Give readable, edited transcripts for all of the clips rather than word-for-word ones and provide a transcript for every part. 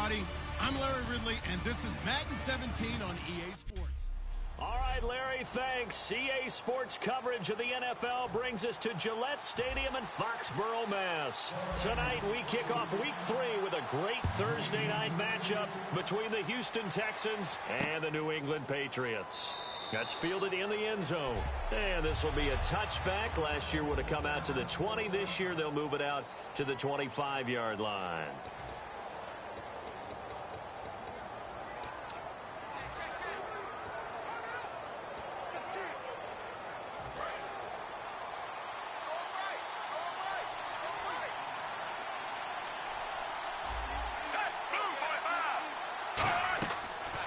everybody. I'm Larry Ridley, and this is Madden 17 on EA Sports. All right, Larry, thanks. EA Sports coverage of the NFL brings us to Gillette Stadium in Foxborough, Mass. Tonight, we kick off Week 3 with a great Thursday night matchup between the Houston Texans and the New England Patriots. That's fielded in the end zone. And this will be a touchback. Last year would have come out to the 20. This year, they'll move it out to the 25-yard line.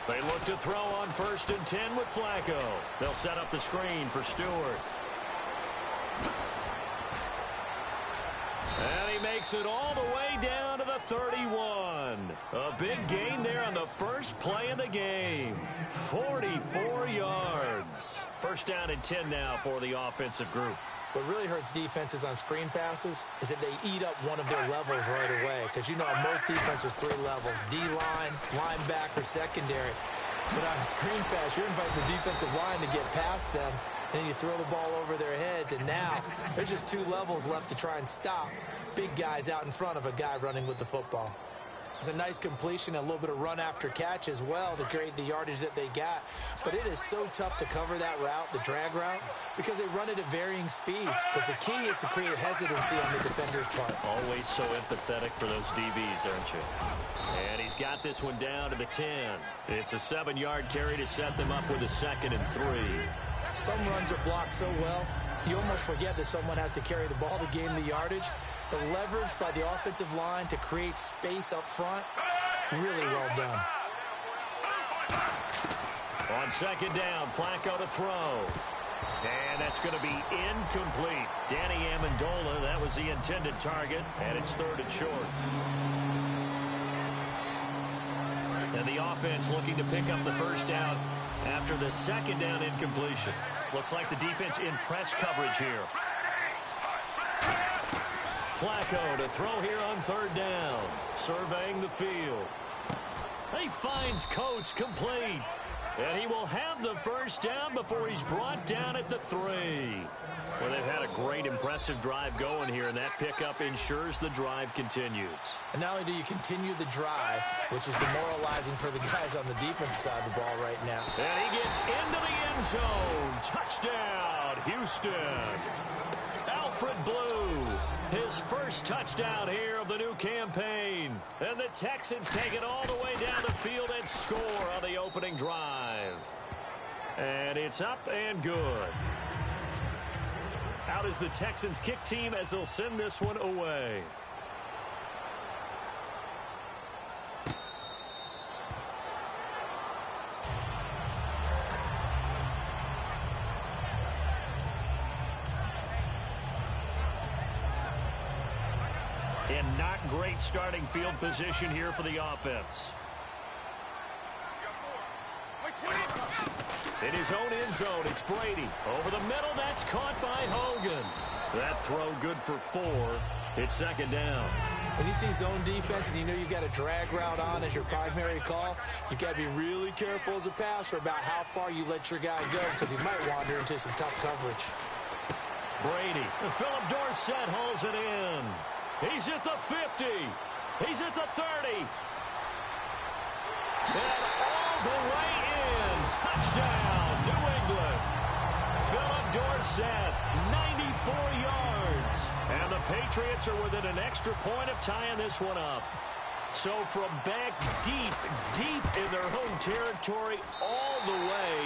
They look to throw on 1st and 10 with Flacco. They'll set up the screen for Stewart. And he makes it all the way down to the 31. A big gain there on the first play of the game. 44 yards. 1st down and 10 now for the offensive group. What really hurts defenses on screen passes is that they eat up one of their levels right away. Because you know most defenses, 3 levels: D-line, linebacker, secondary. But on a screen pass, you're inviting the defensive line to get past them, and then you throw the ball over their heads, and now there's just 2 levels left to try and stop big guys out in front of a guy running with the football. It's a nice completion, a little bit of run after catch as well to create the yardage that they got. But it is so tough to cover that route, the drag route, because they run it at varying speeds. Because the key is to create hesitancy on the defender's part. Always so empathetic for those DBs, aren't you? And he's got this one down to the 10. It's a 7-yard carry to set them up with a 2nd and 3. Some runs are blocked so well, you almost forget that someone has to carry the ball to gain the yardage. The leverage by the offensive line to create space up front, really well done. On 2nd down, Flacco to throw. And that's going to be incomplete. Danny Amendola, that was the intended target, and it's 3rd and short. And the offense looking to pick up the 1st down after the 2nd down incompletion. Looks like the defense in press coverage here. Flacco to throw here on 3rd down. Surveying the field. He finds Coates complete. And he will have the 1st down before he's brought down at the 3. Well, they've had a great, impressive drive going here, and that pickup ensures the drive continues. And not only do you continue the drive, which is demoralizing for the guys on the defensive side of the ball right now. And he gets into the end zone. Touchdown, Houston. Alfred Blue, his first touchdown here of the new campaign. And the Texans take it all the way down the field and score on the opening drive. And it's up and good. Out is the Texans kick team as they'll send this one away. And not great starting field position here for the offense. In his own end zone, it's Brady. Over the middle, that's caught by Hogan. That throw good for 4. It's 2nd down. When you see zone defense and you know you've got a drag route on as your primary call, you've got to be really careful as a passer about how far you let your guy go because he might wander into some tough coverage. Brady. Philip Dorsett hauls it in. He's at the 50. He's at the 30. And all the way in. Touchdown, New England. Philip Dorsett, 94 yards. And the Patriots are within an extra point of tying this one up. So from back deep in their home territory, all the way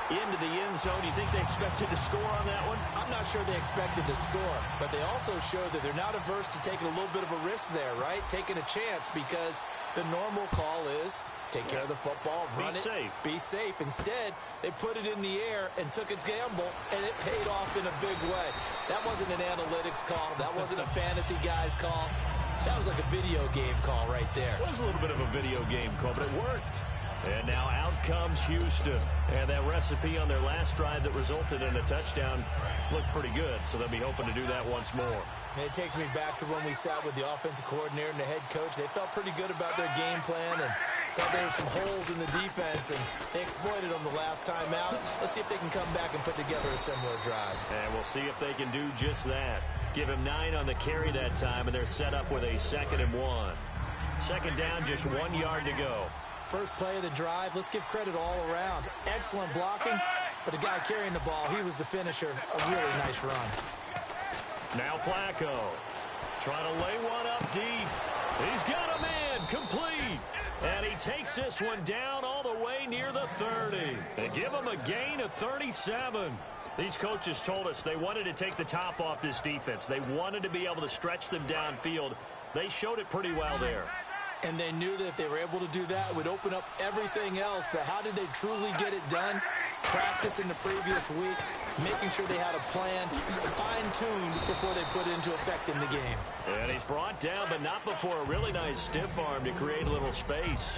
into the end zone, you think they expected to score on that one? I'm not sure they expected to score, but they also showed that they're not averse to taking a little bit of a risk there, right? Taking a chance because the normal call is take care of the football, run it, be safe. Instead, they put it in the air and took a gamble, and it paid off in a big way. That wasn't an analytics call. That wasn't a fantasy guy's call. That was like a video game call right there. It was a little bit of a video game call, but it worked. And now out comes Houston. And that recipe on their last drive that resulted in a touchdown looked pretty good, so they'll be hoping to do that once more. It takes me back to when we sat with the offensive coordinator and the head coach. They felt pretty good about their game plan and thought there were some holes in the defense, and they exploited them the last time out. Let's see if they can come back and put together a similar drive. And we'll see if they can do just that. Give him 9 on the carry that time, and they're set up with a 2nd and 1. Second down, just 1 yard to go. First play of the drive, let's give credit all around. Excellent blocking, but the guy carrying the ball, he was the finisher. A really nice run. Now Flacco trying to lay one up deep. He's got a man complete. And he takes this one down all the way near the 30. They give him a gain of 37. These coaches told us they wanted to take the top off this defense. They wanted to be able to stretch them downfield. They showed it pretty well there. And they knew that if they were able to do that, it would open up everything else. But how did they truly get it done? Practice in the previous week, making sure they had a plan, fine-tuned before they put it into effect in the game. And he's brought down, but not before a really nice stiff arm to create a little space.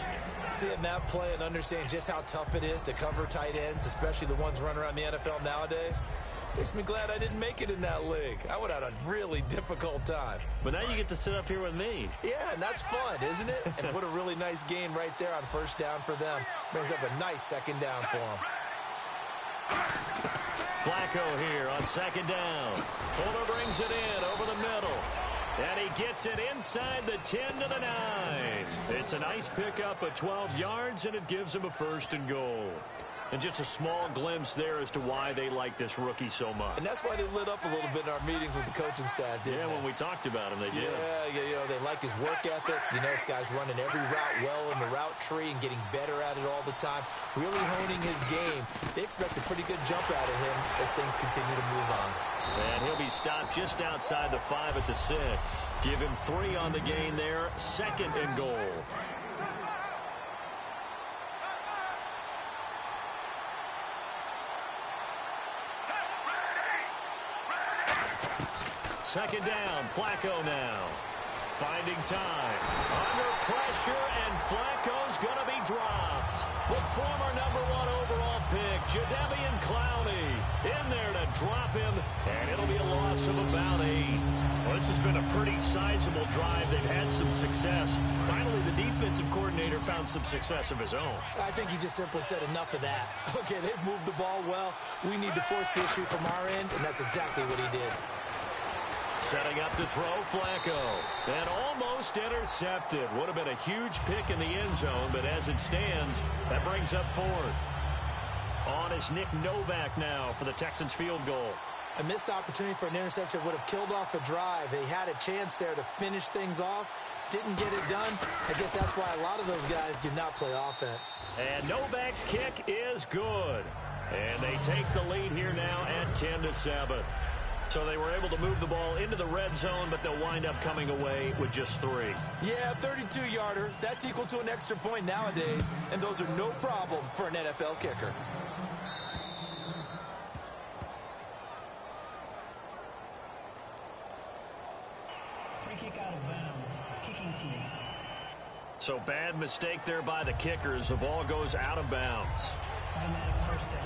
Seeing that play and understanding just how tough it is to cover tight ends, especially the ones running around the NFL nowadays, makes me glad I didn't make it in that league. I would have had a really difficult time. But now you get to sit up here with me. Yeah, and that's fun, isn't it? And what a really nice gain right there on first down for them. Brings up a nice second down for them. Flacco here on second down. Fuller brings it in over the middle. And he gets it inside the 10 to the 9. It's a nice pickup of 12 yards, and it gives him a 1st and goal. And just a small glimpse there as to why they like this rookie so much. And that's why they lit up a little bit in our meetings with the coaching staff, didn't they? When we talked about him, they did. Yeah, you know, they like his work ethic. You know, this guy's running every route well in the route tree and getting better at it all the time, really honing his game. They expect a pretty good jump out of him as things continue to move on. And he'll be stopped just outside the 5 at the 6. Give him 3 on the gain there, 2nd and goal. Second down, Flacco now. Finding time. Under pressure, and Flacco's going to be dropped. With former #1 overall pick, Jadeveon Clowney, in there to drop him, and it'll be a loss of about 8. Well, this has been a pretty sizable drive. They've had some success. Finally, the defensive coordinator found some success of his own. I think he just simply said enough of that. Okay, they've moved the ball well. We need to force the issue from our end, and that's exactly what he did. Setting up to throw, Flacco. And almost intercepted. Would have been a huge pick in the end zone, but as it stands, that brings up 4th. On is Nick Novak now for the Texans field goal. A missed opportunity for an interception would have killed off a drive. They had a chance there to finish things off. Didn't get it done. I guess that's why a lot of those guys did not play offense. And Novak's kick is good. And they take the lead here now at 10-7. So they were able to move the ball into the red zone, but they'll wind up coming away with just 3. Yeah, 32-yarder. That's equal to an extra point nowadays, and those are no problem for an NFL kicker. Free kick out of bounds. Kicking team. So bad mistake there by the kickers. The ball goes out of bounds. Automatic first down.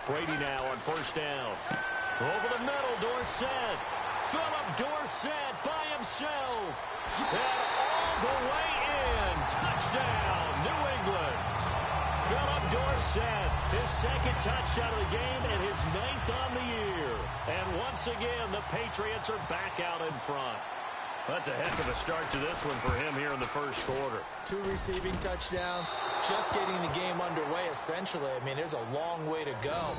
Brady now on first down. Over the middle, Dorsett. Philip Dorsett by himself. And all the way in. Touchdown, New England. Philip Dorsett, his 2nd touchdown of the game and his 9th on the year. And once again, the Patriots are back out in front. That's a heck of a start to this one for him here in the first quarter. 2 receiving touchdowns, just getting the game underway, essentially. I mean, there's a long way to go.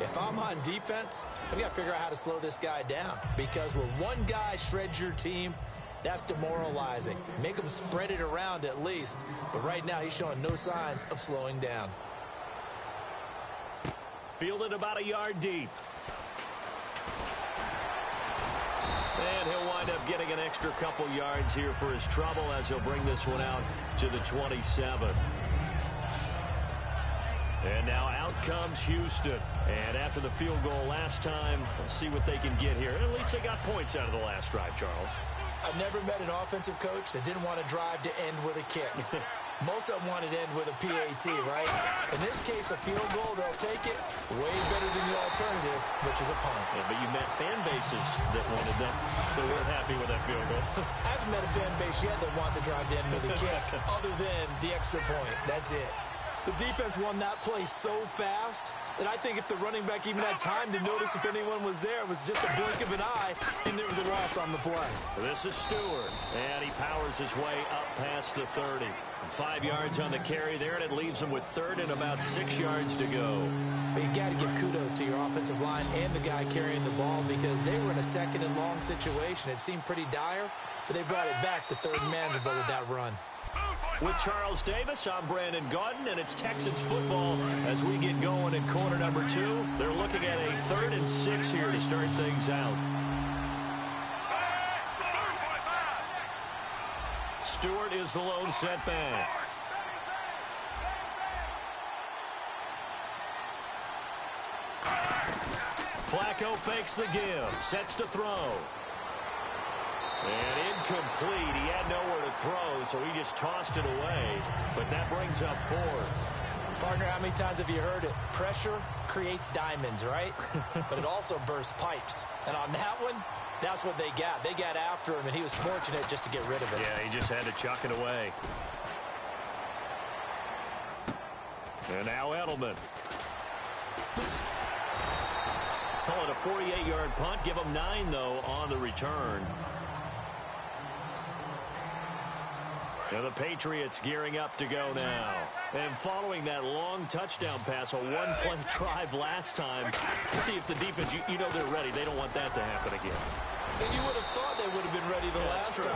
If I'm on defense, I've got to figure out how to slow this guy down. Because when one guy shreds your team, that's demoralizing. Make him spread it around at least. But right now, he's showing no signs of slowing down. Fielded about a yard deep. And he'll wind up getting an extra couple yards here for his trouble as he'll bring this one out to the 27. And now out comes Houston. And after the field goal last time, let's see what they can get here. At least they got points out of the last drive, Charles. I've never met an offensive coach that didn't want to drive to end with a kick. Most of them wanted to end with a PAT, right? In this case, a field goal, they'll take it. Way better than the alternative, which is a punt. Yeah, but you met fan bases that wanted that. They weren't happy with that field goal. I haven't met a fan base yet that wants to drive to end with a kick, other than the extra point. That's it. The defense won that play so fast that I think if the running back even had time to notice if anyone was there, it was just a blink of an eye, and there was a loss on the play. This is Stewart, and he powers his way up past the 30. 5 yards on the carry there, and it leaves him with third and about 6 yards to go. But you got to give kudos to your offensive line and the guy carrying the ball because they were in a second and long situation. It seemed pretty dire, but they brought it back to third and manageable with that run. With Charles Davis, I'm Brandon Gaudin, and it's Texans football as we get going in quarter number 2. They're looking at a 3rd and 6 here to start things out. Stewart is the lone setback. Flacco fakes the give, sets to throw. And incomplete. He had nowhere to throw, so he just tossed it away. But that brings up 4th. Partner, how many times have you heard it? Pressure creates diamonds, right? But it also bursts pipes. And on that one, that's what they got. They got after him, and he was fortunate just to get rid of it. Yeah, he just had to chuck it away. And now Edelman. Call it a 48-yard punt. Give him 9, though, on the return. Now the Patriots gearing up to go now. And following that long touchdown pass, a one-play drive last time, see if the defense, you know they're ready. They don't want that to happen again. And you would have thought they would have been ready the last time.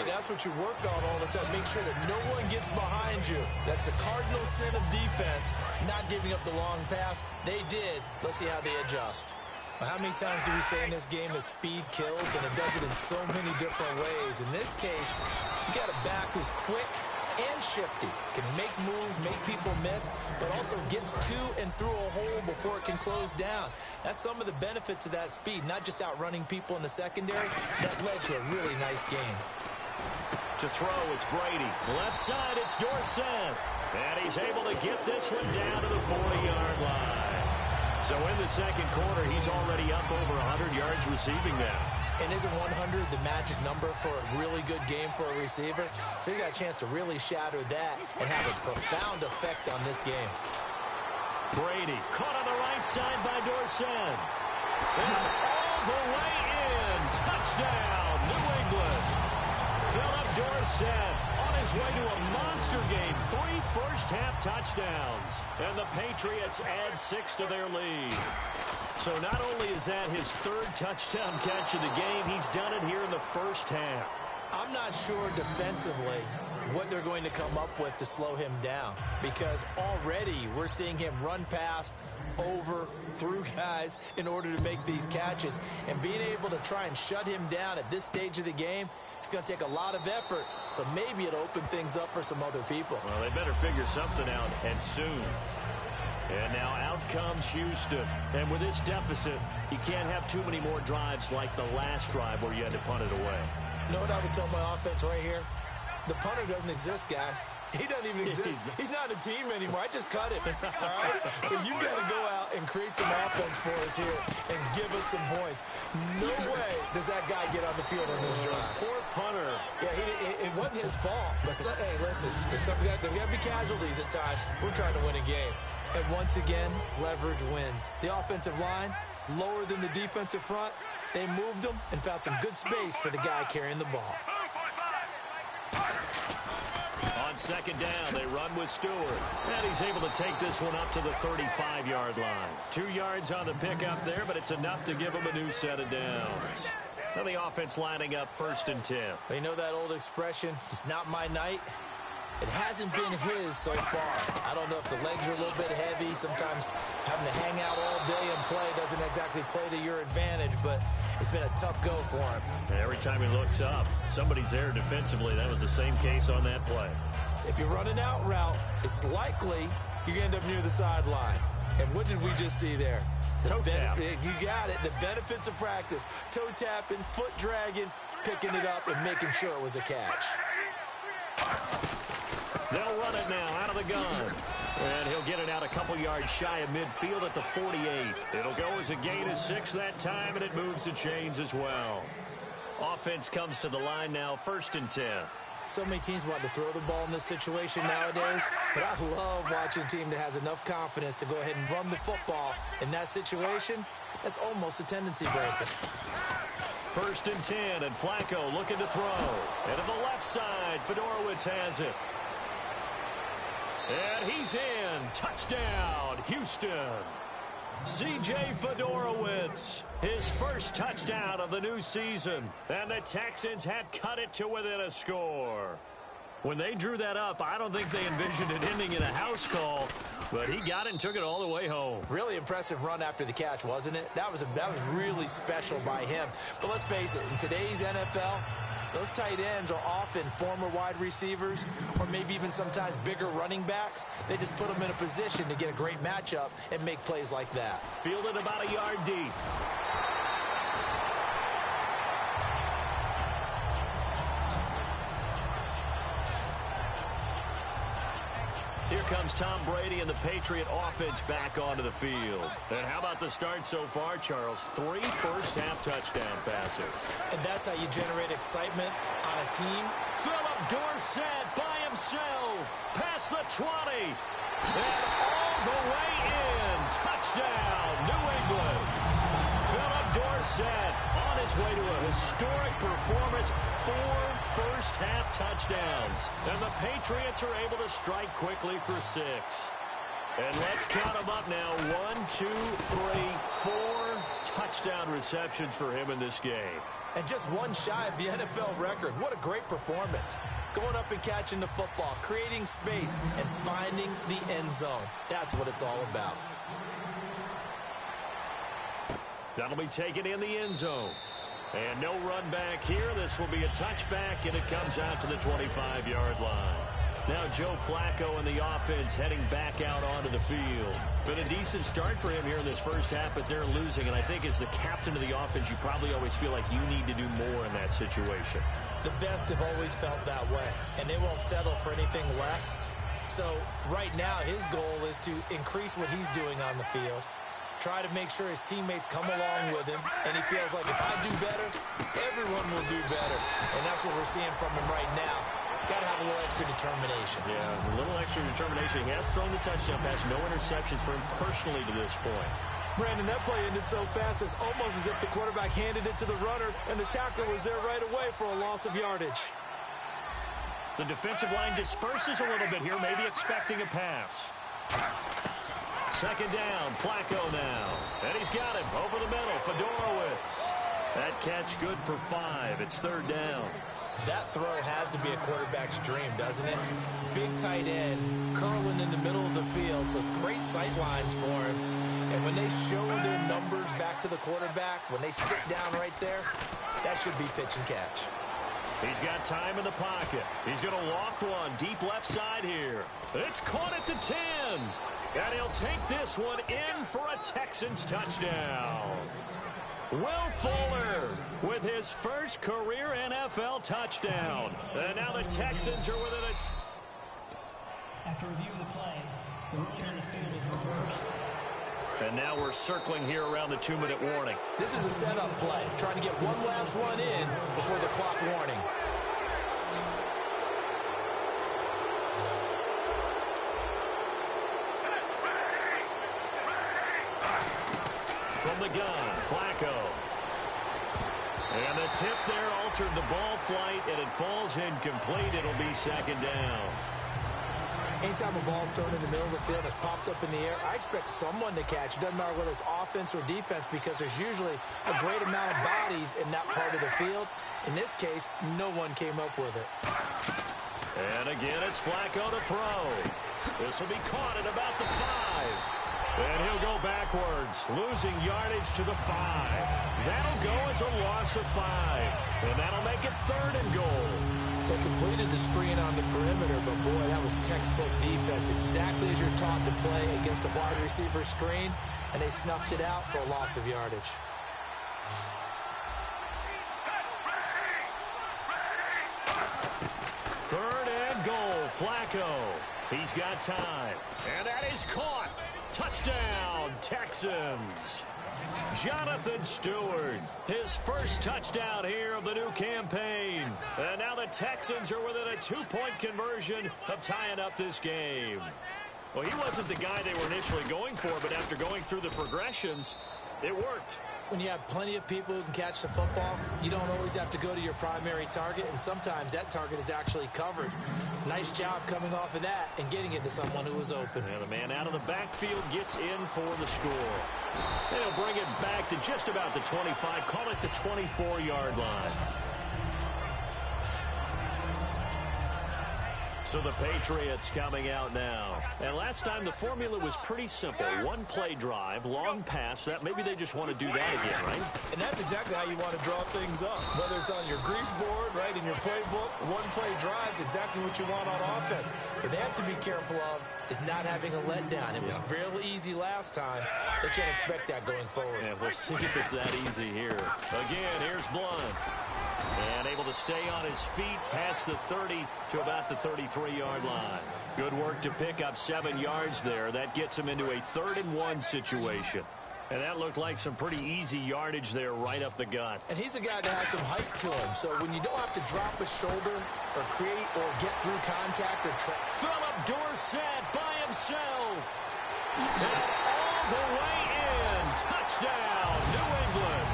That's what you work on all the time. Make sure that no one gets behind you. That's the cardinal sin of defense, not giving up the long pass. They did. Let's see how they adjust. How many times do we say in this game that speed kills, and it does it in so many different ways? In this case, you got a back who's quick and shifty, can make moves, make people miss, but also gets to and through a hole before it can close down. That's some of the benefits of that speed, not just outrunning people in the secondary. That led to a really nice game. To throw, it's Brady. Left side, it's Dorsett. And he's able to get this one down to the 40-yard line. So in the second quarter, he's already up over 100 yards receiving now. And isn't 100 the magic number for a really good game for a receiver? So he got a chance to really shatter that and have a profound effect on this game. Brady caught on the right side by Dorsett. And all the way in. Touchdown, New England. Philip Dorsett on his way to a monster game. 3 first-half touchdowns. And the Patriots add 6 to their lead. So not only is that his 3rd touchdown catch of the game, he's done it here in the first half. I'm not sure defensively what they're going to come up with to slow him down, because already we're seeing him run past, over, through guys in order to make these catches. And being able to try and shut him down at this stage of the game, it's going to take a lot of effort, so maybe it'll open things up for some other people. Well, they better figure something out, and soon. And now out comes Houston. And with this deficit, you can't have too many more drives like the last drive where you had to punt it away. You know what I would tell my offense right here? The punter doesn't exist, guys. He doesn't even exist. He's not a team anymore. I just cut him. All right? So you've got to go out and create some offense for us here and give us some points. No way does that guy get on the field on this drive. Poor punter. Yeah, it wasn't his fault. But hey, listen, there's got to be casualties at times. We're trying to win a game. And once again, leverage wins. The offensive line, lower than the defensive front. They moved them and found some good space for the guy carrying the ball. On second down, they run with Stewart. And he's able to take this one up to the 35-yard line. 2 yards on the pickup there, but it's enough to give him a new set of downs. Now the offense lining up 1st and 10. You know that old expression, it's not my night? It hasn't been his so far. I don't know if the legs are a little bit heavy. Sometimes having to hang out all day and play doesn't exactly play to your advantage, but it's been a tough go for him. Every time he looks up, somebody's there defensively. That was the same case on that play. If you run an out route, it's likely you end up near the sideline. And what did we just see there? Toe tap. You got it. The benefits of practice. Toe tapping, foot dragging, picking it up, and making sure it was a catch. They'll run it now out of the gun. And he'll get it out a couple yards shy of midfield at the 48. It'll go as a gain of 6 that time, and it moves the chains as well. Offense comes to the line now, 1st and 10. So many teams want to throw the ball in this situation nowadays, but I love watching a team that has enough confidence to go ahead and run the football. In that situation, that's almost a tendency breaker. 1st and 10, and Flacco looking to throw. And to the left side, Fedorowicz has it. And he's in. Touchdown, Houston. C.J. Fedorowicz, his first touchdown of the new season. And the Texans have cut it to within a score. When they drew that up, I don't think they envisioned it ending in a house call, but he got it and took it all the way home. Really impressive run after the catch, wasn't it? That was really special by him. But let's face it, in today's NFL, those tight ends are often former wide receivers or maybe even sometimes bigger running backs. They just put them in a position to get a great matchup and make plays like that. Fielded about a yard deep. Here comes Tom Brady and the Patriot offense back onto the field. And how about the start so far, Charles? 3 first-half touchdown passes. And that's how you generate excitement on a team. Philip Dorsett by himself. Past the 20. And all the way in. Touchdown, New England. Philip Dorsett on his way to a historic performance. 4 first-half touchdowns. And the Patriots are able to strike quickly for 6. And let's count them up now. 1, 2, 3, 4 touchdown receptions for him in this game. And just one shy of the NFL record. What a great performance. Going up and catching the football, creating space, and finding the end zone. That's what it's all about. That'll be taken in the end zone. And no run back here. This will be a touchback, and it comes out to the 25-yard line. Now Joe Flacco and the offense heading back out onto the field. Been a decent start for him here in this first half, but they're losing. And I think as the captain of the offense, you probably always feel like you need to do more in that situation. The best have always felt that way, and they won't settle for anything less. So right now his goal is to increase what he's doing on the field, try to make sure his teammates come along with him, and he feels like if I do better, everyone will do better. And that's what we're seeing from him right now. Got to have a little extra determination. Yeah, a little extra determination. He has thrown the touchdown pass. No interceptions for him personally to this point. Brandon, that play ended so fast, it's almost as if the quarterback handed it to the runner, and the tackler was there right away for a loss of yardage. The defensive line disperses a little bit here, maybe expecting a pass. Second down, Flacco now. And he's got him over the middle, Fedorowicz. That catch good for 5. It's third down. That throw has to be a quarterback's dream, doesn't it? Big tight end, curling in the middle of the field, so it's great sight lines for him. And when they show their numbers back to the quarterback, when they sit down right there, that should be pitch and catch. He's got time in the pocket. He's going to loft one deep left side here. It's caught at the 10. And he'll take this one in for a Texans touchdown. Will Fuller with his first career NFL touchdown. And now the Texans are within it. After review of the play, the ruling on the field is reversed. And now we're circling here around the 2-minute warning. This is a setup play, trying to get one last one in before the clock warning. From the gun, Flacco. And the tip there altered the ball flight, and it falls incomplete. It'll be second down. Anytime a ball's thrown in the middle of the field and it's popped up in the air, I expect someone to catch. It doesn't matter whether it's offense or defense, because there's usually a great amount of bodies in that part of the field. In this case, no one came up with it. And again, it's Flacco to throw. This will be caught at about the 5. And he'll go backwards, losing yardage to the 5. That'll go as a loss of 5. And that'll make it third and goal. They completed the screen on the perimeter, but boy, that was textbook defense. Exactly as you're taught to play against a wide receiver screen, and they snuffed it out for a loss of yardage. Third and goal, Flacco. He's got time, and that is caught. Touchdown, Texans. Jonathan Stewart, his first touchdown here of the new campaign. And now the Texans are within a 2-point conversion of tying up this game. Well, he wasn't the guy they were initially going for, but after going through the progressions, it worked. When you have plenty of people who can catch the football, you don't always have to go to your primary target, and sometimes that target is actually covered. Nice job coming off of that and getting it to someone who was open. And the man out of the backfield gets in for the score. And he'll bring it back to just about the 25, call it the 24-yard line. So the Patriots coming out now. And last time the formula was pretty simple. One play drive, long pass. That maybe they just want to do that again, right? And that's exactly how you want to draw things up. Whether it's on your grease board, right, in your playbook, one play drive is exactly what you want on offense. What they have to be careful of is not having a letdown. It was real easy last time. They can't expect that going forward. Yeah, we'll see if it's that easy here. Again, here's Blunt. And able to stay on his feet past the 30 to about the 33-yard line. Good work to pick up 7 yards there. That gets him into a 3rd-and-1 situation. And that looked like some pretty easy yardage there right up the gut. And he's a guy that has some height to him. So when you don't have to drop a shoulder or create or get through contact or Philip Dorsett by himself. And all the way in. Touchdown, New England.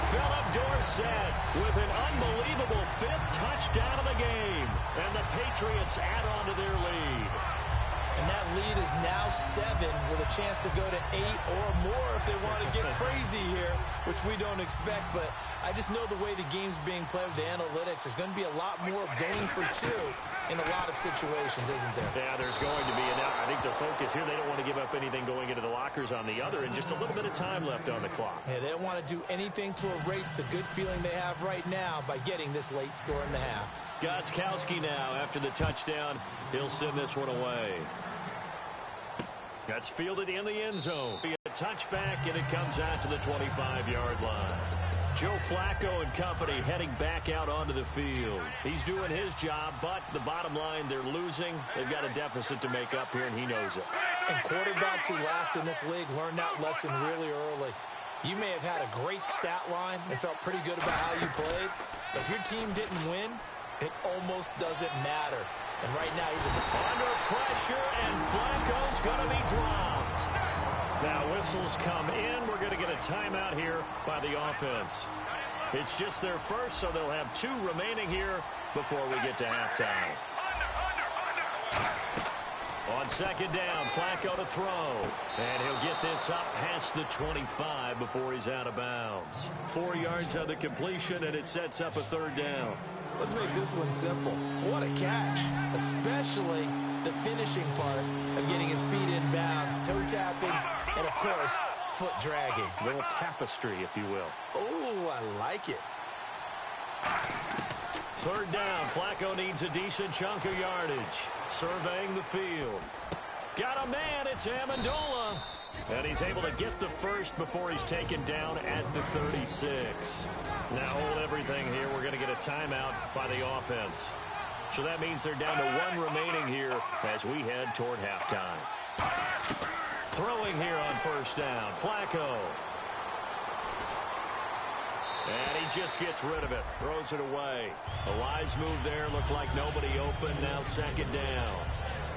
Philip Dorsett with an unbelievable 5th touchdown of the game. And the Patriots add on to their lead. And that lead is now 7 with a chance to go to 8 or more if they want to get crazy here, which we don't expect. But I just know the way the game's being played with the analytics, there's going to be a lot more going for 2 in a lot of situations, isn't there? Yeah, there's going to be. And I think the focus here, they don't want to give up anything going into the lockers on the other, and just a little bit of time left on the clock. Yeah, they don't want to do anything to erase the good feeling they have right now by getting this late score in the half. Gostkowski now, after the touchdown, he'll send this one away. That's fielded in the end zone. A touchback, and it comes out to the 25-yard line. Joe Flacco and company heading back out onto the field. He's doing his job, but the bottom line, they're losing. They've got a deficit to make up here, and he knows it. And quarterbacks who last in this league learned that lesson really early. You may have had a great stat line and felt pretty good about how you played, but if your team didn't win, it almost doesn't matter. And right now he's under pressure, and Flacco's going to be dropped. Now whistles come in. We're going to get a timeout here by the offense. It's just their first, so they'll have 2 remaining here before we get to halftime. On 2nd down, Flacco to throw. And he'll get this up past the 25 before he's out of bounds. 4 yards on the completion, and it sets up a 3rd down. Let's make this one simple. What a catch, especially the finishing part of getting his feet in bounds, toe tapping, and, of course, foot dragging. A little tapestry, if you will. Oh, I like it. 3rd down. Flacco needs a decent chunk of yardage. Surveying the field. Got a man. It's Amendola. And he's able to get the first before he's taken down at the 36. Now hold everything here. We're going to get a timeout by the offense. So that means they're down to 1 remaining here as we head toward halftime. Throwing here on 1st down. Flacco. And he just gets rid of it. Throws it away. A wise move there. Looked like nobody open. Now 2nd down.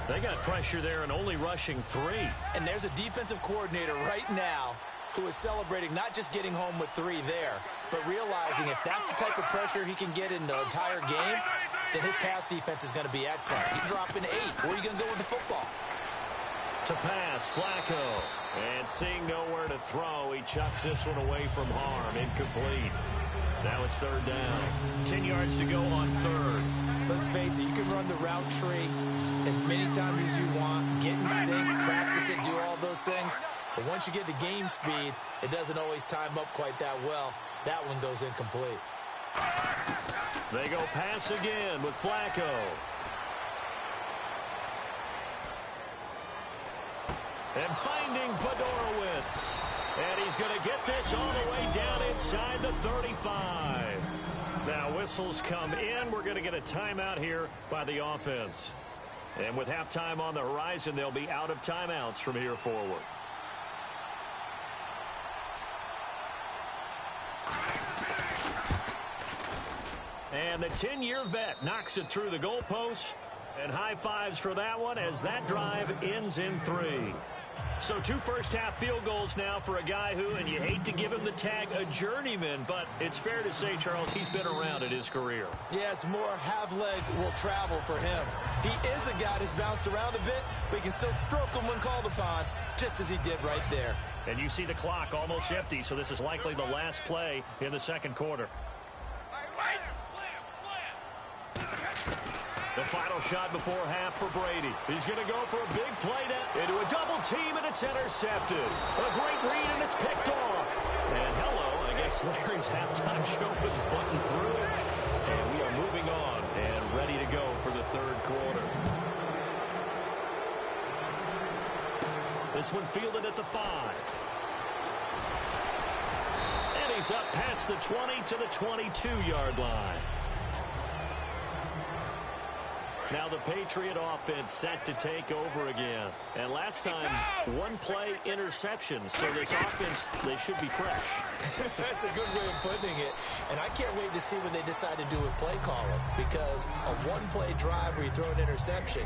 They got pressure there and only rushing 3. And there's a defensive coordinator right now who is celebrating not just getting home with 3 there, but realizing if that's the type of pressure he can get in the entire game, then his pass defense is going to be excellent. He's dropping 8. Where are you going to go with the football? To pass, Flacco. And seeing nowhere to throw, he chucks this one away from harm. Incomplete. Now it's 3rd down. 10 yards to go on 3rd. Let's face it, you can run the route tree as many times as you want, get in sync, practice it, do all those things. But once you get to game speed, it doesn't always time up quite that well. That one goes incomplete. They go pass again with Flacco. And finding Fedorowicz. And he's going to get this all the way down inside the 35. Now whistles come in. We're going to get a timeout here by the offense. And with halftime on the horizon, they'll be out of timeouts from here forward. And the 10-year vet knocks it through the goalpost. And high fives for that one as that drive ends in 3. So 2 first-half field goals now for a guy who, and you hate to give him the tag a journeyman, but it's fair to say, Charles, he's been around in his career. Yeah, it's more have leg will travel for him. He is a guy that's bounced around a bit, but he can still stroke him when called upon, just as he did right there. And you see the clock almost empty, so this is likely the last play in the second quarter. The final shot before half for Brady. He's going to go for a big play into a double team, and it's intercepted. A great read, and it's picked off. And hello, I guess Larry's halftime show was buttoned through. And we are moving on and ready to go for the third quarter. This one fielded at the 5. And he's up past the 20 to the 22-yard line. Now the Patriot offense set to take over again. And last time, 1-play interception. So this offense, they should be fresh. That's a good way of putting it. And I can't wait to see what they decide to do with play calling. Because a 1-play drive where you throw an interception,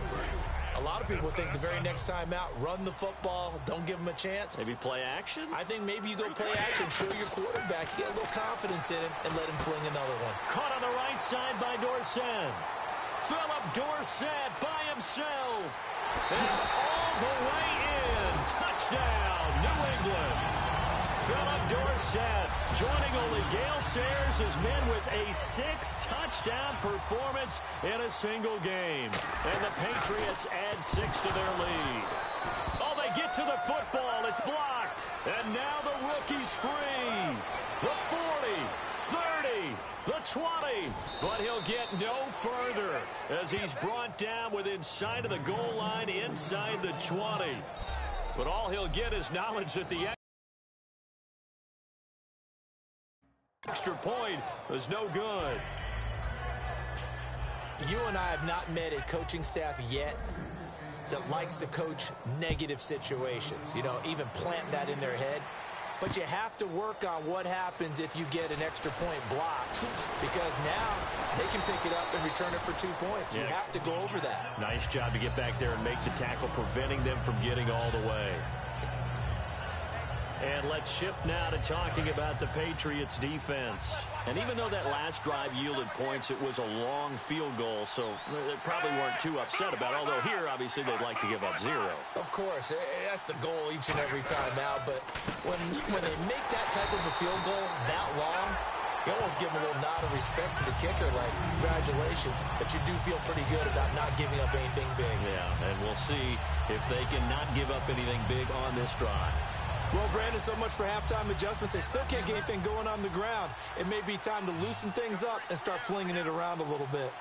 a lot of people think the very next time out, run the football, don't give them a chance. Maybe play action? I think maybe you go play action, show your quarterback, get a little confidence in him, and let him fling another one. Caught on the right side by Dorsett. Philip Dorsett by himself. And all the way in. Touchdown, New England. Philip Dorsett joining only Gale Sayers' his men with a 6-touchdown performance in a single game. And the Patriots add 6 to their lead. Oh, they get to the football. It's blocked. And now the rookie's free. The 40, 30, the 20. But he'll get no further as he's brought down within sight of the goal line inside the 20. But all he'll get is knowledge that the extra point was no good. You and I have not met a coaching staff yet that likes to coach negative situations. You know, even plant that in their head. But you have to work on what happens if you get an extra point blocked, because now they can pick it up and return it for 2 points. You have to go over that. Nice job to get back there and make the tackle, preventing them from getting all the way. And let's shift now to talking about the Patriots defense. And even though that last drive yielded points, it was a long field goal, so they probably weren't too upset about it. Although here, obviously, they'd like to give up 0. Of course, that's the goal each and every time out. But when they make that type of a field goal that long, you almost give them a little nod of respect to the kicker, like, congratulations. But you do feel pretty good about not giving up anything big. Yeah, and we'll see if they can not give up anything big on this drive. Well, Brandon, so much for halftime adjustments. They still can't get anything going on the ground. It may be time to loosen things up and start flinging it around a little bit.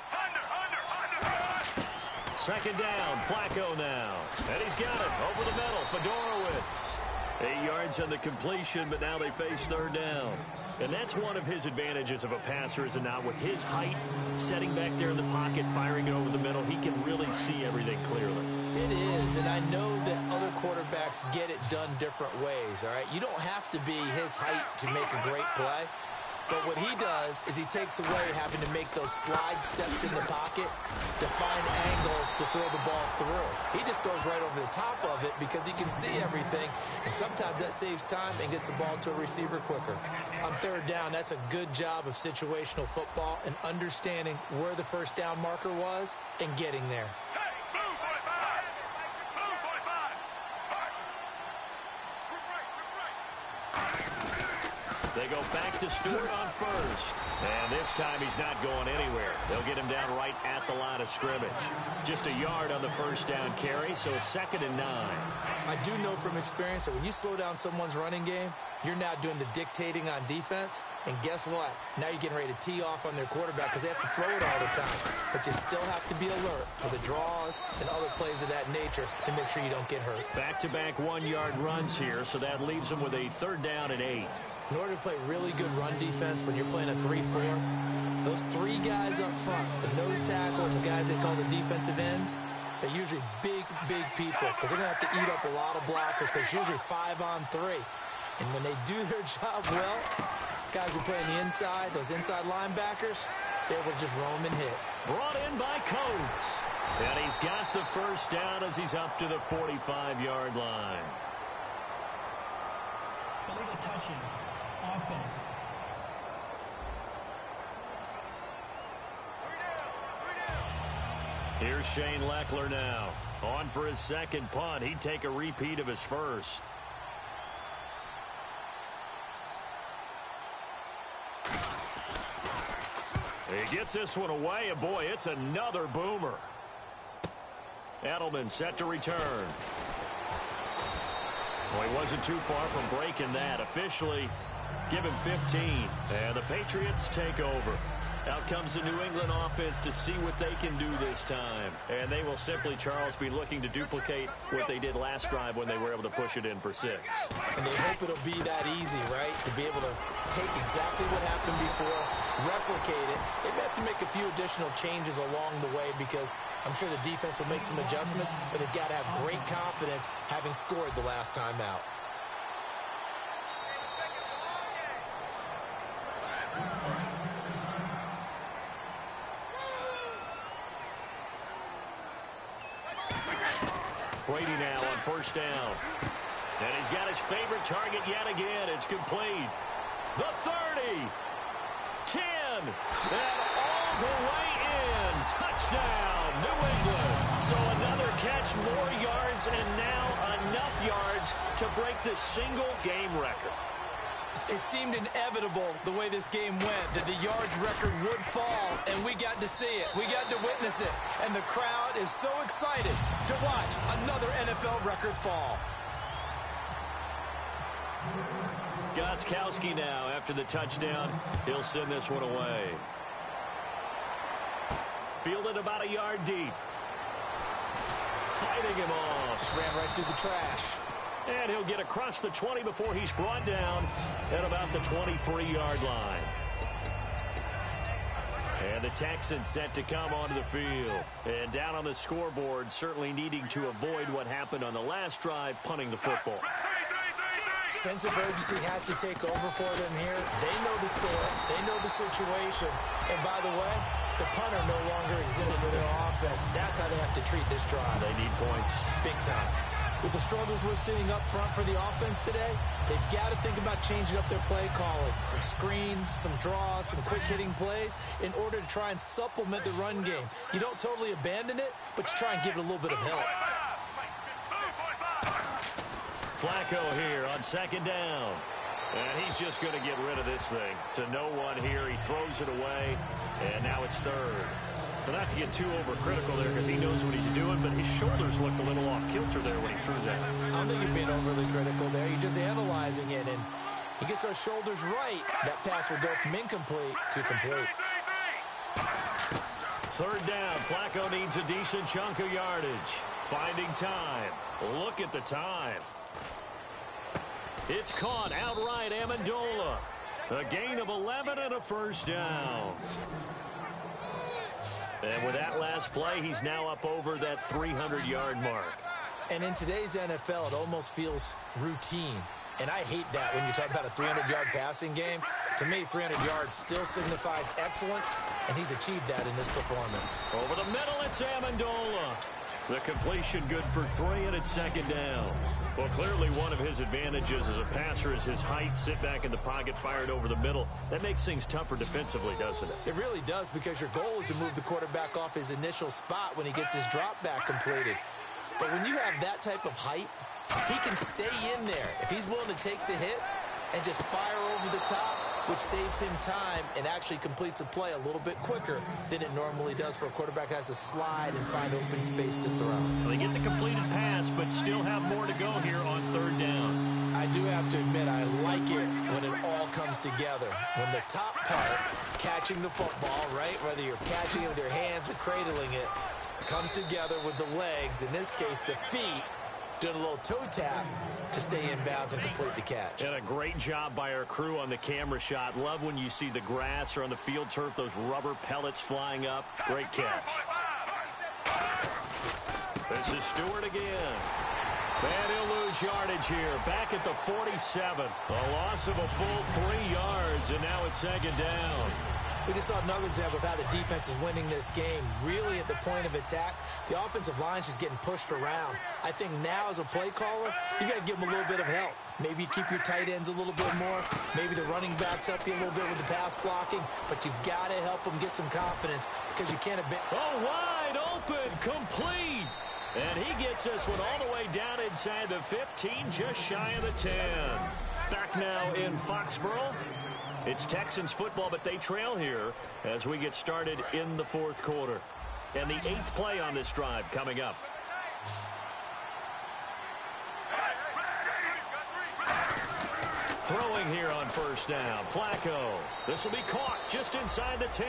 Second down, Flacco now. And he's got it over the middle, Fedorowicz. 8 yards on the completion, but now they face third down. And that's one of his advantages of a passer, is it not? With his height, setting back there in the pocket, firing it over the middle, he can really see everything clearly. It is, and I know that other quarterbacks get it done different ways, all right? You don't have to be his height to make a great play. But what he does is he takes away having to make those slide steps in the pocket to find angles to throw the ball through. He just throws right over the top of it because he can see everything, and sometimes that saves time and gets the ball to a receiver quicker. On third down, that's a good job of situational football and understanding where the first down marker was and getting there. They go back to Stewart on first. And this time he's not going anywhere. They'll get him down right at the line of scrimmage. Just a yard on the first down carry, so it's 2nd and 9. I do know from experience that when you slow down someone's running game, you're now doing the dictating on defense. And guess what? Now you're getting ready to tee off on their quarterback because they have to throw it all the time. But you still have to be alert for the draws and other plays of that nature to make sure you don't get hurt. Back-to-back 1-yard runs here, so that leaves them with a 3rd down and 8. In order to play really good run defense when you're playing a 3-4, those 3 guys up front, the nose tackle and the guys they call the defensive ends, they're usually big people because they're going to have to eat up a lot of blockers because it's usually 5-on-3. And when they do their job well, guys who play on the inside, those inside linebackers, they will just roam and hit. Brought in by Coates. And he's got the first down as he's up to the 45-yard line. Illegal touching. Offense. Here's Shane Lechler now. On for his second punt. He'd take a repeat of his first. He gets this one away, and boy, it's another boomer. Edelman set to return. Well, he wasn't too far from breaking that. Officially, give him 15. And the Patriots take over. Out comes the New England offense to see what they can do this time. And they will simply, Charles, be looking to duplicate what they did last drive when they were able to push it in for 6. And they hope it'll be that easy, right? To be able to take exactly what happened before, replicate it. They may have to make a few additional changes along the way because I'm sure the defense will make some adjustments, but they've got to have great confidence having scored the last time out. Brady now on first down. And he's got his favorite target yet again. It's complete. The 30. 10. And all the way in. Touchdown, New England. So another catch, more yards, and now enough yards to break the single-game record. It seemed inevitable the way this game went that the yards record would fall, and we got to see it. We got to witness it, and the crowd is so excited to watch another NFL record fall. Gostkowski now after the touchdown. He'll send this one away. Fielded about a yard deep. Fighting him off. Just ran right through the trash. And he'll get across the 20 before he's brought down at about the 23-yard line. And the Texans set to come onto the field. And down on the scoreboard, certainly needing to avoid what happened on the last drive, punting the football. Sense of urgency has to take over for them here. They know the score. They know the situation. And by the way, the punter no longer exists for their offense. That's how they have to treat this drive. They need points. Big time. With the struggles we're seeing up front for the offense today, they've got to think about changing up their play calling. Some screens, some draws, some quick-hitting plays in order to try and supplement the run game. You don't totally abandon it, but you try and give it a little bit of help. Flacco here on second down. And he's just going to get rid of this thing. To no one here. He throws it away, and now it's third. But not to get too overcritical there because he knows what he's doing, but his shoulders looked a little off kilter there when he threw that. I don't think you're being overly critical there. You're just analyzing it, and he gets those shoulders right. That pass will go from incomplete to complete. Third down. Flacco needs a decent chunk of yardage. Finding time. Look at the time. It's caught outright, Amendola. A gain of 11 and a first down. And with that last play, he's now up over that 300-yard mark. And in today's NFL, it almost feels routine. And I hate that when you talk about a 300-yard passing game. To me, 300 yards still signifies excellence, and he's achieved that in this performance. Over the middle, it's Amendola. The completion good for 3, and it's second down. Well, clearly one of his advantages as a passer is his height. Sit back in the pocket, fired over the middle. That makes things tougher defensively, doesn't it? It really does, because your goal is to move the quarterback off his initial spot when he gets his drop back completed. But when you have that type of height, he can stay in there. If he's willing to take the hits, and just fire over the top, which saves him time and actually completes a play a little bit quicker than it normally does for a quarterback who has to slide and find open space to throw. Well, they get the completed pass, but still have more to go here on third down. I do have to admit, I like it when it all comes together. When the top part, catching the football, right, whether you're catching it with your hands or cradling it, comes together with the legs, in this case the feet, doing a little toe tap to stay in bounds and complete the catch. And a great job by our crew on the camera shot. Love when you see the grass or on the field turf, those rubber pellets flying up. Great catch. This is Stewart again. And he'll lose yardage here. Back at the 47. A loss of a full 3 yards, and now it's second down. We just saw another example of how the defense is winning this game. Really at the point of attack, the offensive line is just getting pushed around. I think now as a play caller, you got to give them a little bit of help. Maybe keep your tight ends a little bit more. Maybe the running backs help you a little bit with the pass blocking. But you've got to help them get some confidence because you can't have been... Oh, wide open, complete. And he gets this one all the way down inside the 15, just shy of the 10. Back now in Foxborough. It's Texans football, but they trail here as we get started in the fourth quarter. And the 8th play on this drive coming up. Throwing here on first down. Flacco. This will be caught just inside the 10.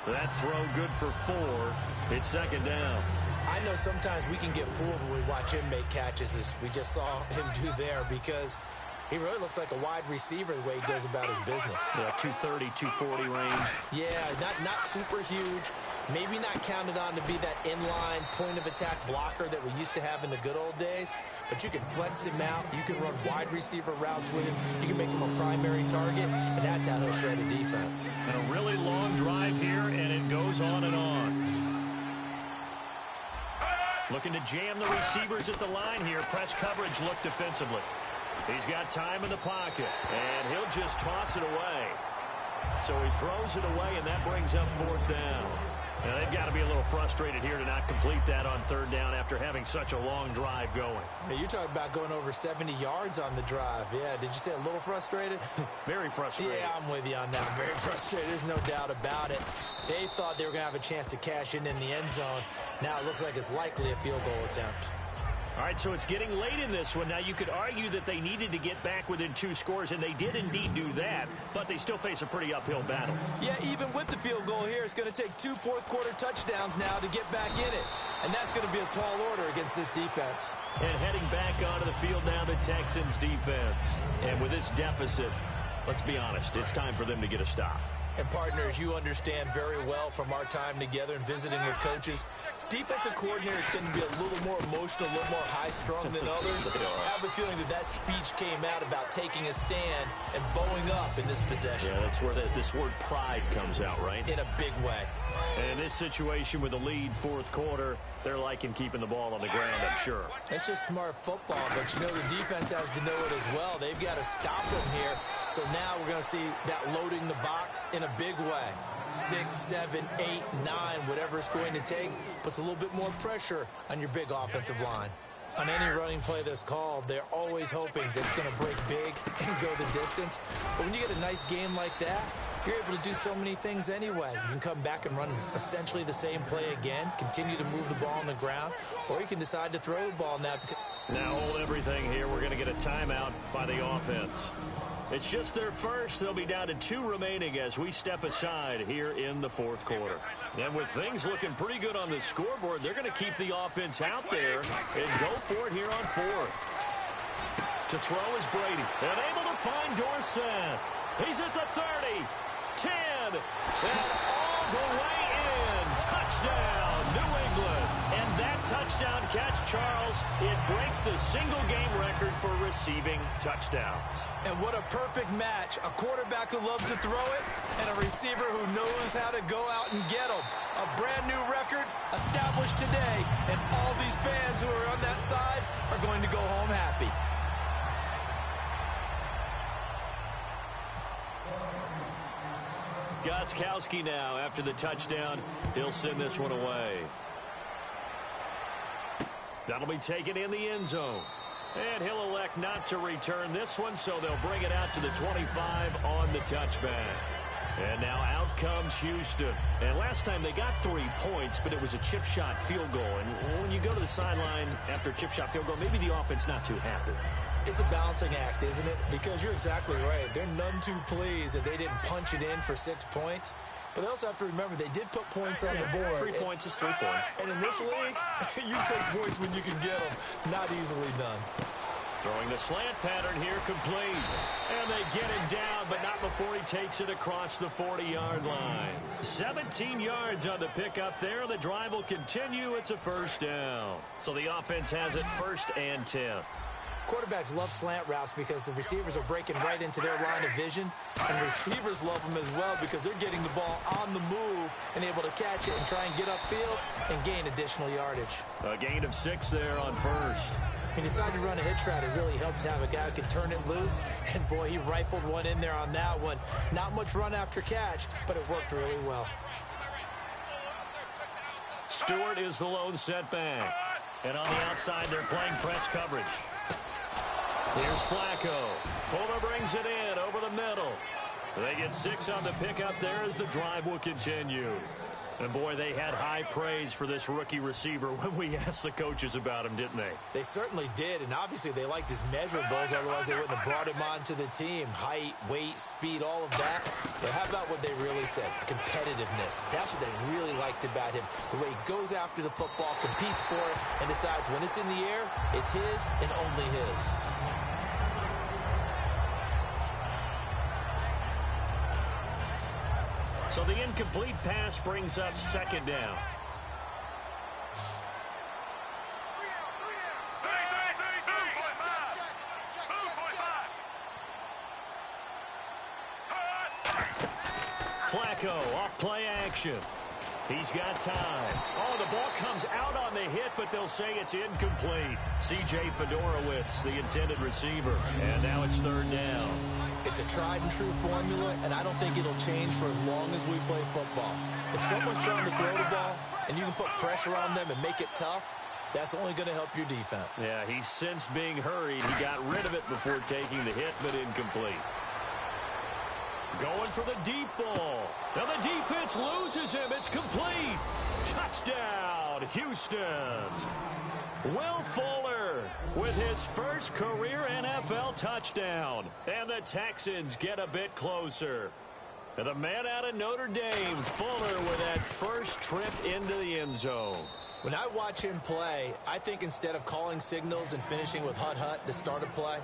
That throw good for 4. It's second down. I know sometimes we can get fooled when we watch him make catches, as we just saw him do there, because he really looks like a wide receiver the way he goes about his business. Yeah, 230, 240 range. Yeah, not super huge. Maybe not counted on to be that inline point-of-attack blocker that we used to have in the good old days. But you can flex him out. You can run wide receiver routes with him. You can make him a primary target, and that's how he'll shred a defense. And a really long drive here, and it goes on and on. Looking to jam the receivers at the line here. Press coverage look defensively. He's got time in the pocket, and he'll just toss it away. So he throws it away, and that brings up fourth down. Now, they've got to be a little frustrated here to not complete that on third down after having such a long drive going. Now, you're talking about going over 70 yards on the drive. Yeah, did you say a little frustrated? Very frustrated. Yeah, I'm with you on that. Very frustrated. There's no doubt about it. They thought they were going to have a chance to cash in the end zone. Now it looks like it's likely a field goal attempt. All right, so it's getting late in this one. Now, you could argue that they needed to get back within 2 scores, and they did indeed do that, but they still face a pretty uphill battle. Yeah, even with the field goal here, it's going to take 2 fourth-quarter touchdowns now to get back in it, and that's going to be a tall order against this defense. And heading back onto the field now, the Texans defense. And with this deficit, let's be honest, it's time for them to get a stop. And partners, you understand very well from our time together and visiting with coaches, defensive coordinators tend to be a little more emotional, a little more high-strung than others. I have a feeling that speech came out about taking a stand and bowing up in this possession. Yeah, that's where this word pride comes out, right? In a big way. And in this situation with the lead fourth quarter, they're liking keeping the ball on the ground, I'm sure. That's just smart football, but you know the defense has to know it as well. They've got to stop them here. So now we're going to see that loading the box in a big way. 6, 7, 8, 9, whatever it's going to take, puts a little bit more pressure on your big offensive line. On any running play that's called, they're always hoping that it's going to break big and go the distance. But when you get a nice game like that, you're able to do so many things anyway. You can come back and run essentially the same play again, continue to move the ball on the ground, or you can decide to throw the ball now. Now hold everything here. We're going to get a timeout by the offense. It's just their first. They'll be down to 2 remaining as we step aside here in the fourth quarter. And with things looking pretty good on the scoreboard, they're going to keep the offense out there and go for it here on fourth. To throw is Brady. And able to find Dorsett. He's at the 30, 10, and all the way in. Touchdown, New England. And that touchdown catch, Charles, it breaks the single-game record for receiving touchdowns. And what a perfect match. A quarterback who loves to throw it and a receiver who knows how to go out and get them. A brand-new record established today, and all these fans who are on that side are going to go home happy. Gostkowski now, after the touchdown, he'll send this one away. That'll be taken in the end zone. And he'll elect not to return this one, so they'll bring it out to the 25 on the touchback. And now out comes Houston. And last time they got 3 points, but it was a chip shot field goal. And when you go to the sideline after a chip shot field goal, maybe the offense not too happy. It's a balancing act, isn't it? Because you're exactly right. They're none too pleased that they didn't punch it in for 6 points. But they also have to remember they did put points on the board. 3 points is 3 points. And in this league, you take points when you can get them. Not easily done. Throwing the slant pattern here, complete. And they get him down, but not before he takes it across the 40-yard line. 17 yards on the pickup there. The drive will continue. It's a first down. So the offense has it 1st and 10. Quarterbacks love slant routes because the receivers are breaking right into their line of vision. And receivers love them as well because they're getting the ball on the move and able to catch it and try and get upfield and gain additional yardage. A gain of 6 there on first. He decided to run a hitch route. It really helps to have a guy who can turn it loose. And, boy, he rifled one in there on that one. Not much run after catch, but it worked really well. Stewart is the lone setback. And on the outside, they're playing press coverage. Here's Flacco. Fuller brings it in over the middle. They get 6 on the pickup there as the drive will continue. And, boy, they had high praise for this rookie receiver when we asked the coaches about him, didn't they? They certainly did, and obviously they liked his measurables. Otherwise, they wouldn't have brought him onto the team. Height, weight, speed, all of that. But how about what they really said? Competitiveness. That's what they really liked about him. The way he goes after the football, competes for it, and decides when it's in the air, it's his and only his. So the incomplete pass brings up 2nd down. Flacco off play action. He's got time. Oh, the ball comes out on the hit, but they'll say it's incomplete. C.J. Fedorowicz, the intended receiver. And now it's 3rd down. It's a tried-and-true formula, and I don't think it'll change for as long as we play football. If someone's trying to throw the ball and you can put pressure on them and make it tough, that's only going to help your defense. Yeah, he's since being hurried. He got rid of it before taking the hit, but incomplete. Going for the deep ball. Now the defense loses him. It's complete. Touchdown, Houston. Will Fuller with his first career NFL touchdown. And the Texans get a bit closer. And the man out of Notre Dame, Fuller, with that first trip into the end zone. When I watch him play, I think instead of calling signals and finishing with hut-hut to start a play,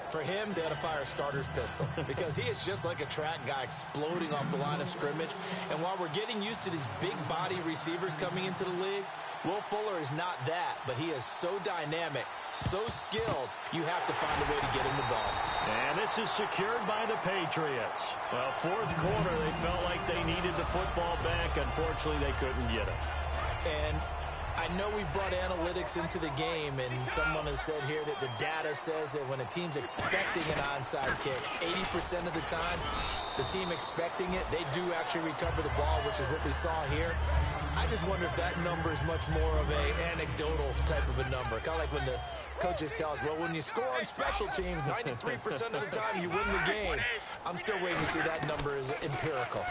for him, they ought to fire a starter's pistol because he is just like a track guy exploding off the line of scrimmage. And while we're getting used to these big-body receivers coming into the league, Will Fuller is not that, but he is so dynamic, so skilled, you have to find a way to get him the ball. And this is secured by the Patriots. Well, 4th quarter, they felt like they needed the football back. Unfortunately, they couldn't get it. And I know we brought analytics into the game, and someone has said here that the data says that when a team's expecting an onside kick, 80% of the time, the team expecting it, they do actually recover the ball, which is what we saw here. I just wonder if that number is much more of a anecdotal type of a number. Kind of like when the coaches tell us, well, when you score on special teams, 93% of the time you win the game. I'm still waiting to see that number is empirical.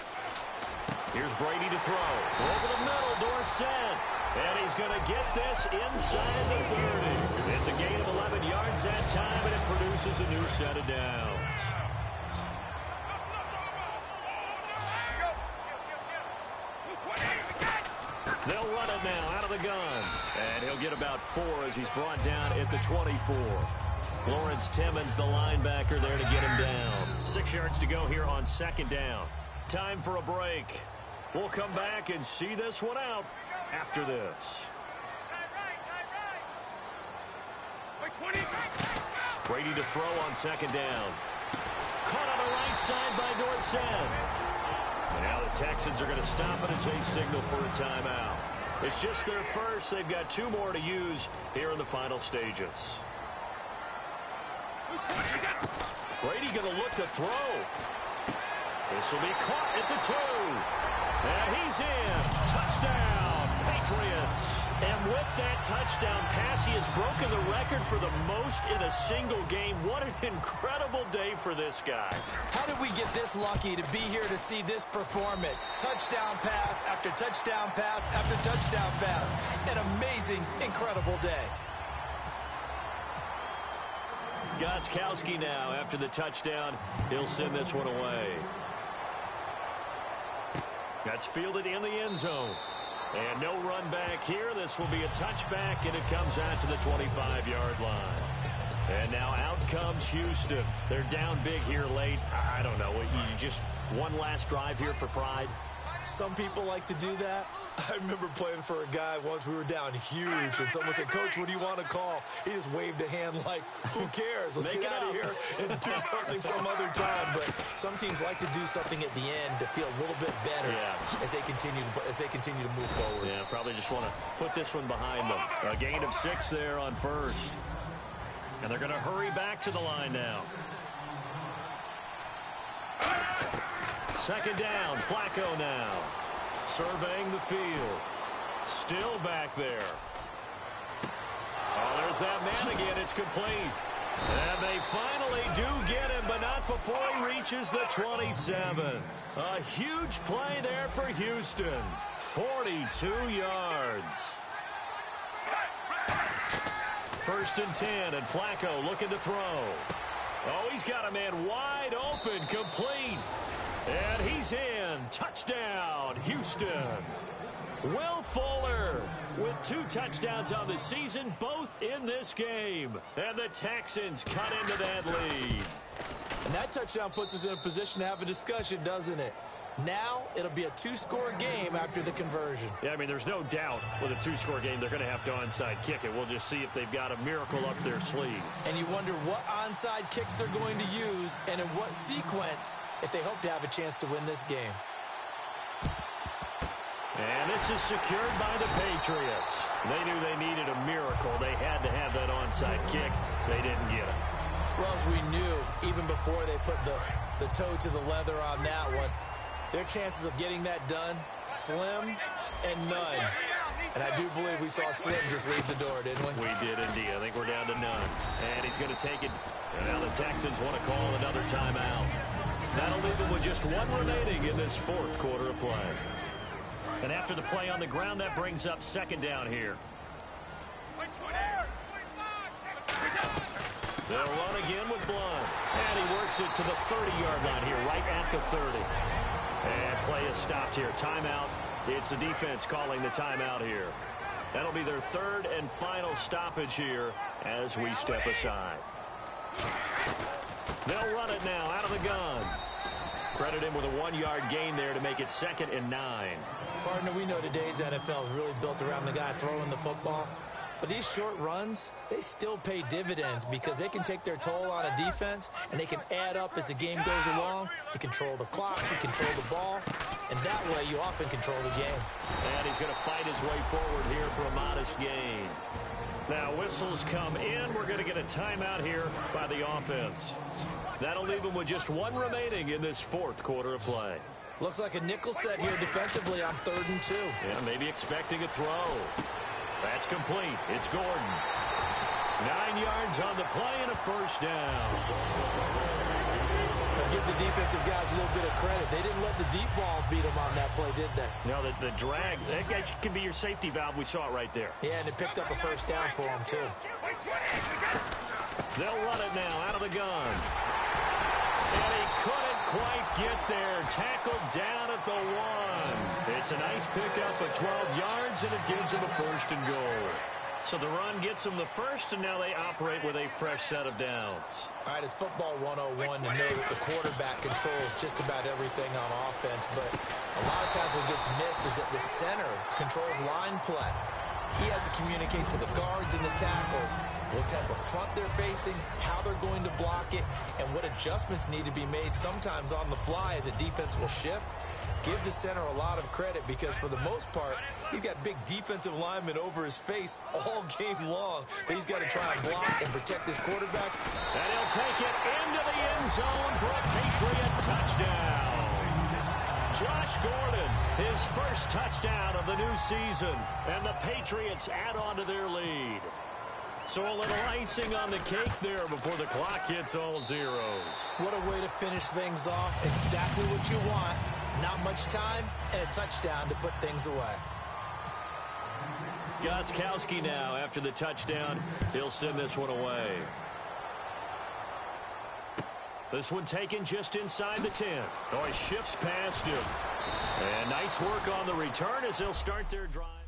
Here's Brady to throw. Over the middle, Dorsett. And he's going to get this inside the 30. It's a gain of 11 yards that time, and it produces a new set of downs. They'll run it now out of the gun. And he'll get about 4 as he's brought down at the 24. Lawrence Timmons, the linebacker, there to get him down. 6 yards to go here on 2nd down. Time for a break. We'll come back and see this one out after this. Brady to throw on 2nd down. Caught on the right side by Dorsett. And now the Texans are going to stop it as they signal for a timeout. It's just their first. They've got 2 more to use here in the final stages. Brady going to look to throw. This will be caught at the 2. And he's in. Touchdown, Patriots. And with that touchdown pass, he has broken the record for the most in a single game. What an incredible day for this guy. How did we get this lucky to be here to see this performance? Touchdown pass after touchdown pass after touchdown pass. An amazing, incredible day. Gostkowski now after the touchdown. He'll send this one away. That's fielded in the end zone. And no run back here. This will be a touchback, and it comes out to the 25-yard line. And now out comes Houston. They're down big here late. I don't know. You just one last drive here for pride. Some people like to do that. I remember playing for a guy once. We were down huge, and someone said, "Coach, what do you want to call?" He just waved a hand like, "Who cares? Let's get out of here and do something some other time." But some teams like to do something at the end to feel a little bit better as they continue to move forward. Yeah, probably just want to put this one behind them. A gain of 6 there on first. And they're going to hurry back to the line now. Second down, Flacco now. Surveying the field. Still back there. Oh, there's that man again. It's complete. And they finally do get him, but not before he reaches the 27. A huge play there for Houston. 42 yards. First and 10, and Flacco looking to throw. Oh, he's got a man wide open, complete. And he's in. Touchdown, Houston. Will Fuller with 2 touchdowns on the season, both in this game. And the Texans cut into that lead. And that touchdown puts us in a position to have a discussion, doesn't it? Now it'll be a 2-score game after the conversion. Yeah, I mean, there's no doubt with a 2-score game they're going to have to onside kick it. We'll just see if they've got a miracle up their sleeve. And you wonder what onside kicks they're going to use and in what sequence if they hope to have a chance to win this game. And this is secured by the Patriots. They knew they needed a miracle. They had to have that onside kick. They didn't get it. Well, as we knew, even before they put the toe to the leather on that one, their chances of getting that done, slim and none. And I do believe we saw Slim just leave the door, didn't we? We did indeed. I think we're down to none. And he's going to take it. And now the Texans want to call another timeout. That'll leave them with just 1 remaining in this 4th quarter of play. And after the play on the ground, that brings up second down here. They'll run again with Blunt. And he works it to the 30-yard line here, right at the 30. And play is stopped here. Timeout. It's the defense calling the timeout here. That'll be their 3rd and final stoppage here as we step aside. They'll run it now out of the gun. Credit him with a 1-yard gain there to make it 2nd and 9. Partner, we know today's NFL is really built around the guy throwing the football. But these short runs, they still pay dividends because they can take their toll on a defense and they can add up as the game goes along. You control the clock, you control the ball, and that way you often control the game. And he's going to fight his way forward here for a modest gain. Now whistles come in. We're going to get a timeout here by the offense. That'll leave him with just 1 remaining in this 4th quarter of play. Looks like a nickel set here defensively on 3rd and 2. Yeah, maybe expecting a throw. That's complete. It's Gordon. 9 yards on the play and a first down. I'll give the defensive guys a little bit of credit. They didn't let the deep ball beat them on that play, did they? No, the drag, that can be your safety valve. We saw it right there. Yeah, and it picked up a first down for them, too. They'll run it now out of the gun. And he couldn't quite get there. Tackled down at the 1. It's a nice pickup of 12 yards, and it gives him a 1st and goal. So the run gets them the first, and now they operate with a fresh set of downs. All right, it's football 101 to know that the quarterback controls just about everything on offense, but a lot of times what gets missed is that the center controls line play. He has to communicate to the guards and the tackles what type of front they're facing, how they're going to block it, and what adjustments need to be made sometimes on the fly as a defense will shift. Give the center a lot of credit because for the most part, he's got big defensive linemen over his face all game long that he's got to try and block and protect his quarterback. And he'll take it into the end zone for a Patriot touchdown. Josh Gordon, his first touchdown of the new season. And the Patriots add on to their lead. So a little icing on the cake there before the clock hits all zeros. What a way to finish things off. Exactly what you want. Not much time and a touchdown to put things away. Gostkowski now after the touchdown. He'll send this one away. This one taken just inside the 10. Oh, he shifts past him. And nice work on the return as they'll start their drive.